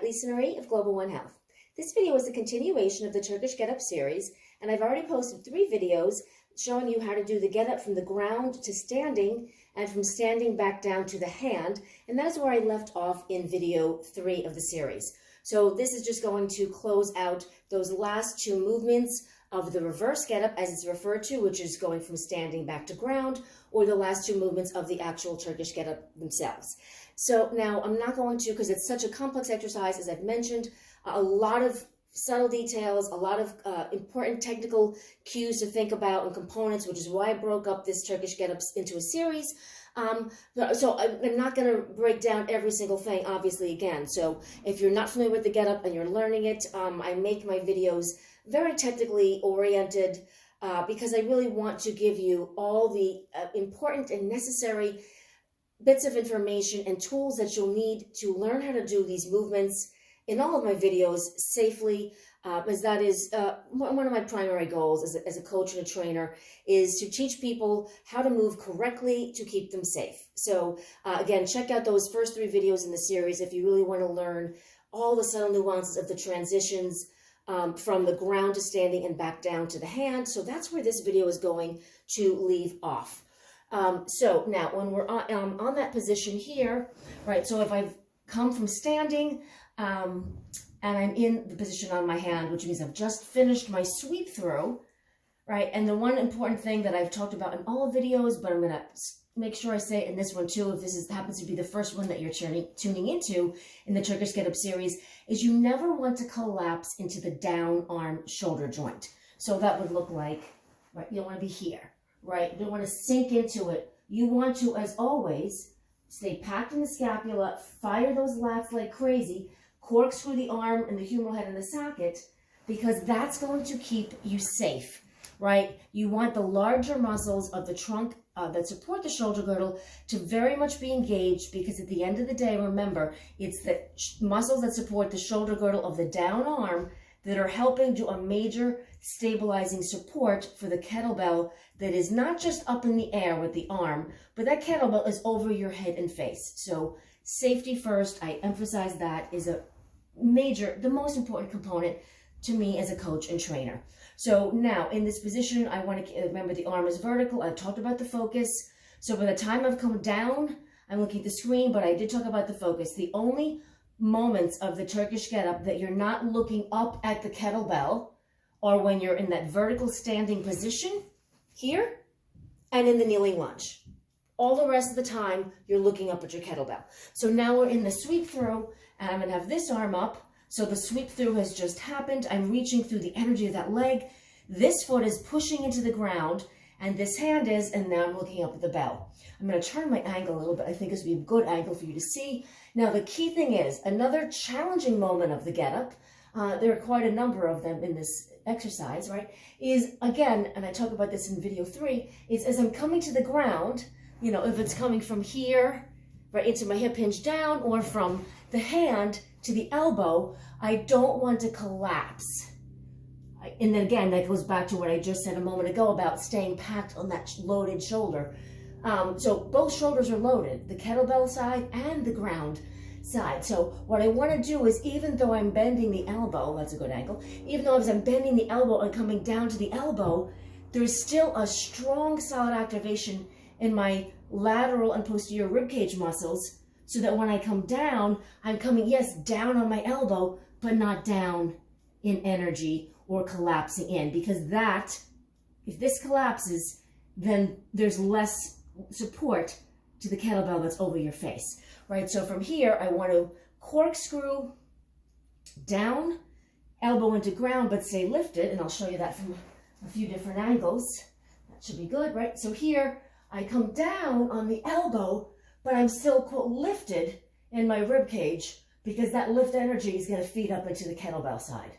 Lisa Marie of Global One Health. This video is a continuation of the Turkish Get-Up series, and I've already posted 3 videos showing you how to do the get-up from the ground to standing and from standing back down to the hand, and that is where I left off in video 3 of the series. So this is just going to close out those last 2 movements of the reverse get-up, as it's referred to, which is going from standing back to ground, or the last 2 movements of the actual Turkish get-up themselves. So now I'm not going to, because it's such a complex exercise, as I've mentioned, a lot of subtle details, a lot of important technical cues to think about and components, which is why I broke up this Turkish get-ups into a series. So I'm not going to break down every single thing, obviously, again. So if you're not familiar with the get-up and you're learning it, I make my videos very technically oriented because I really want to give you all the important and necessary bits of information and tools that you'll need to learn how to do these movements in all of my videos safely, as that is one of my primary goals as a coach and a trainer, is to teach people how to move correctly to keep them safe. So again, check out those first 3 videos in the series if you really want to learn all the subtle nuances of the transitions from the ground to standing and back down to the hand. So that's where this video is going to leave off. So now when we're on that position here, right, so if I've come from standing and I'm in the position on my hand, which means I've just finished my sweep through, right, and the one important thing that I've talked about in all videos, but I'm going to make sure I say it in this one too, if this happens to be the first one that you're tuning into in the Turkish Get-Up series, is you never want to collapse into the down arm shoulder joint. So that would look like, right, you don't want to be here. Right? You don't want to sink into it. You want to, as always, stay packed in the scapula, fire those lats like crazy, corkscrew the arm and the humeral head in the socket, because that's going to keep you safe, right? You want the larger muscles of the trunk that support the shoulder girdle to very much be engaged, because at the end of the day, remember, it's the muscles that support the shoulder girdle of the down arm that are helping do a major stabilizing support for the kettlebell that is not just up in the air with the arm, but that kettlebell is over your head and face. So safety first, I emphasize that, is a major, the most important component to me as a coach and trainer. So now in this position, I want to remember the arm is vertical. I've talked about the focus. So by the time I've come down, I'm looking at the screen, but I did talk about the focus. The only moments of the Turkish Get-Up that you're not looking up at the kettlebell are when you're in that vertical standing position here and in the kneeling lunge. All the rest of the time, you're looking up at your kettlebell. So now we're in the sweep through, and I'm going to have this arm up. So the sweep through has just happened. I'm reaching through the energy of that leg. This foot is pushing into the ground, and this hand is, and now I'm looking up at the bell. I'm going to turn my angle a little bit. I think this would be a good angle for you to see. Now, the key thing is, another challenging moment of the get-up, there are quite a number of them in this exercise, right, is, again, and I talk about this in video 3, is as I'm coming to the ground, you know, if it's coming from here, right, into my hip hinge down, or from the hand to the elbow, I don't want to collapse. And then again, that goes back to what I just said a moment ago about staying packed on that loaded shoulder. So both shoulders are loaded, the kettlebell side and the ground side. So what I want to do is, even though I'm bending the elbow, that's a good angle, even though as I'm bending the elbow and coming down to the elbow, there's still a strong solid activation in my lateral and posterior ribcage muscles, so that when I come down, I'm coming, yes, down on my elbow, but not down in energy or collapsing in, because that, if this collapses, then there's less support to the kettlebell that's over your face, right? So from here, I want to corkscrew down, elbow into ground, but stay lifted, and I'll show you that from a few different angles. That should be good, right? So here, I come down on the elbow, but I'm still, quote, lifted in my rib cage, because that lift energy is going to feed up into the kettlebell side,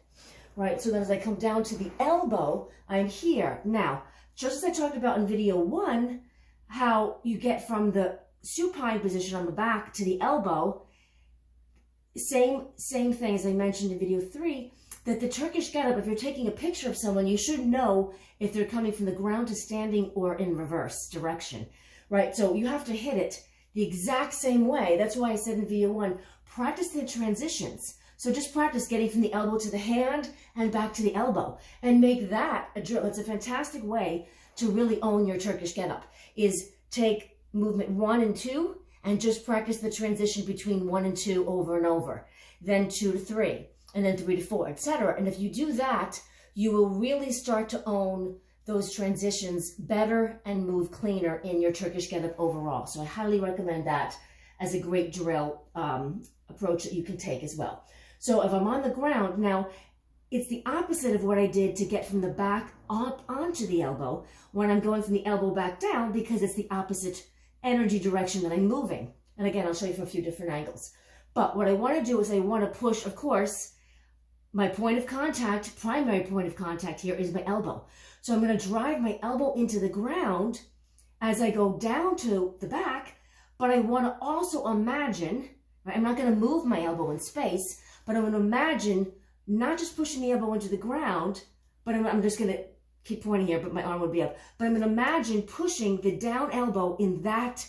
right? So then as I come down to the elbow, I'm here. Now, just as I talked about in video 1, how you get from the supine position on the back to the elbow, same thing as I mentioned in video 3, that the Turkish Get-Up, if you're taking a picture of someone, you should know if they're coming from the ground to standing or in reverse direction, right? So you have to hit it the exact same way. That's why I said in video 1, practice the transitions. So just practice getting from the elbow to the hand and back to the elbow, and make that a drill. It's a fantastic way to really own your Turkish get-up, is take movement 1 and 2 and just practice the transition between 1 and 2 over and over, then 2 to 3, and then 3 to 4, etc. And if you do that, you will really start to own those transitions better and move cleaner in your Turkish get-up overall. So I highly recommend that as a great drill approach that you can take as well. So if I'm on the ground, now it's the opposite of what I did to get from the back up onto the elbow when I'm going from the elbow back down, because it's the opposite energy direction that I'm moving. And again, I'll show you from a few different angles. But what I want to do is I want to push, of course, my point of contact, primary point of contact here is my elbow. So I'm going to drive my elbow into the ground as I go down to the back, but I want to also imagine, right, I'm not going to move my elbow in space, but I'm going to imagine not just pushing the elbow into the ground, but I'm just going to keep pointing here, but my arm would be up. But I'm going to imagine pushing the down elbow in that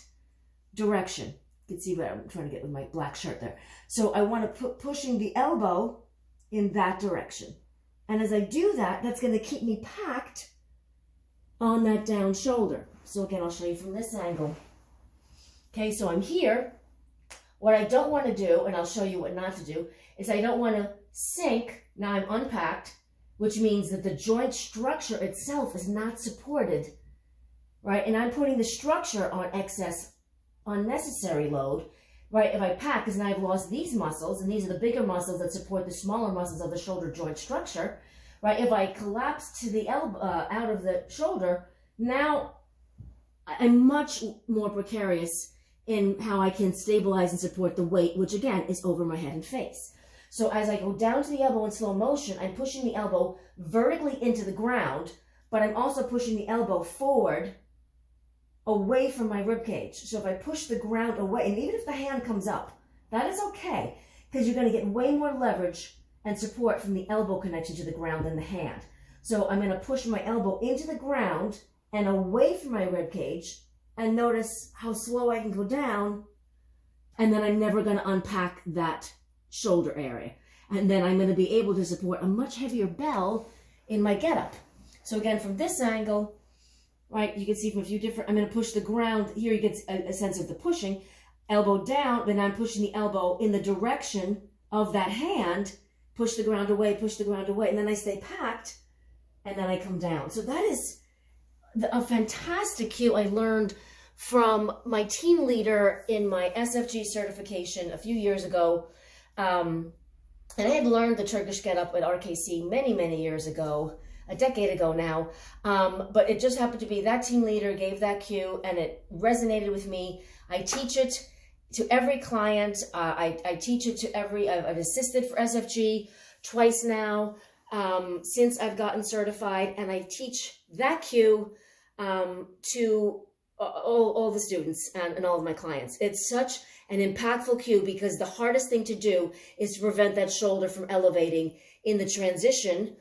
direction. You can see what I'm trying to get with my black shirt there. So I want to put pushing the elbow in that direction. And as I do that, that's going to keep me packed on that down shoulder. So again, I'll show you from this angle. Okay, so I'm here. What I don't want to do, and I'll show you what not to do, is I don't want to sink. Now I'm unpacked, which means that the joint structure itself is not supported, right? And I'm putting the structure on excess, unnecessary load, right? If I pack, because now I've lost these muscles, and these are the bigger muscles that support the smaller muscles of the shoulder joint structure, right? If I collapse to the elbow, out of the shoulder, now I'm much more precarious in how I can stabilize and support the weight, which again is over my head and face. So as I go down to the elbow in slow motion, I'm pushing the elbow vertically into the ground, but I'm also pushing the elbow forward away from my rib cage. So if I push the ground away, and even if the hand comes up, that is okay, because you're going to get way more leverage and support from the elbow connection to the ground than the hand. So I'm going to push my elbow into the ground and away from my rib cage, and notice how slow I can go down, and then I'm never going to unpack that shoulder area. And then I'm going to be able to support a much heavier bell in my get-up. So again, from this angle, right, you can see from a few different, I'm going to push the ground. Here you get a sense of the pushing. Elbow down, then I'm pushing the elbow in the direction of that hand, push the ground away, and then I stay packed, and then I come down. So that is a fantastic cue I learned from my team leader in my SFG certification a few years ago. And I had learned the Turkish Get-Up at RKC many, many years ago, a decade ago now. But it just happened to be that team leader gave that cue, and it resonated with me. I teach it to every client. I teach it to I've assisted for SFG twice now since I've gotten certified, and I teach that cue to all the students and all of my clients. It's such an impactful cue, because the hardest thing to do is to prevent that shoulder from elevating in the transition,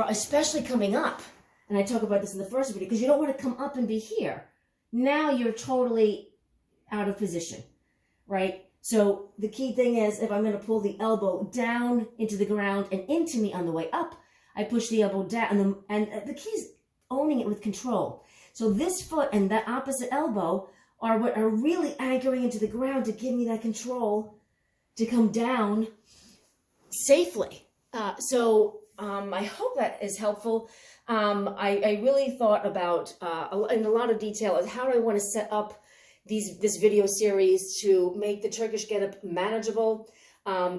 especially coming up. And I talk about this in the first video, because you don't want to come up and be here. Now you're totally out of position, right? So the key thing is, if I'm going to pull the elbow down into the ground and into me on the way up, I push the elbow down, and the key is owning it with control. So this foot and that opposite elbow are what are really anchoring into the ground to give me that control to come down safely. I hope that is helpful. I really thought about, in a lot of detail, of how do I want to set up this video series to make the Turkish Get-Up manageable.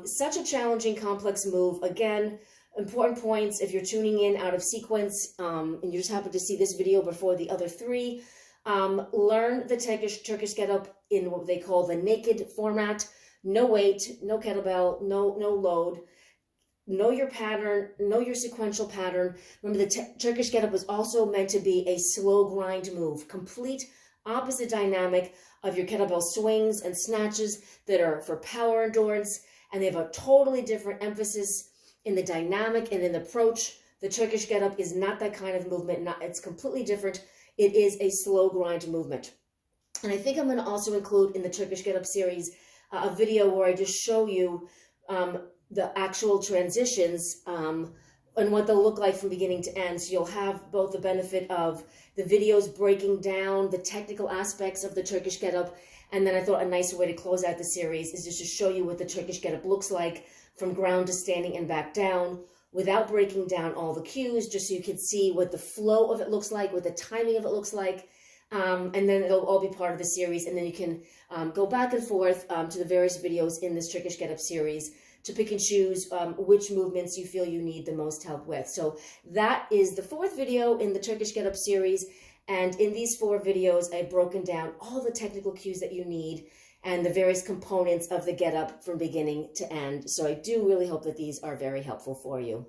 Such a challenging, complex move. Again, important points if you're tuning in out of sequence and you just happen to see this video before the other three. Learn the Turkish Get-Up in what they call the naked format. No weight, no kettlebell, no load. Know your pattern, know your sequential pattern. Remember, the Turkish Get-Up was also meant to be a slow grind move, complete opposite dynamic of your kettlebell swings and snatches that are for power endurance, and they have a totally different emphasis in the dynamic and in the approach. The Turkish Get-Up is not that kind of movement. It's completely different. It is a slow grind movement. And I think I'm going to also include in the Turkish Get-Up series a video where I just show you the actual transitions and what they'll look like from beginning to end. So you'll have both the benefit of the videos breaking down the technical aspects of the Turkish Get-Up, and then I thought a nicer way to close out the series is just to show you what the Turkish Get-Up looks like from ground to standing and back down without breaking down all the cues, just so you can see what the flow of it looks like, what the timing of it looks like, and then it'll all be part of the series, and then you can go back and forth to the various videos in this Turkish Get-Up series to pick and choose which movements you feel you need the most help with. So that is the 4th video in the Turkish Get-Up series. And in these 4 videos, I've broken down all the technical cues that you need and the various components of the Get-Up from beginning to end. So I do really hope that these are very helpful for you.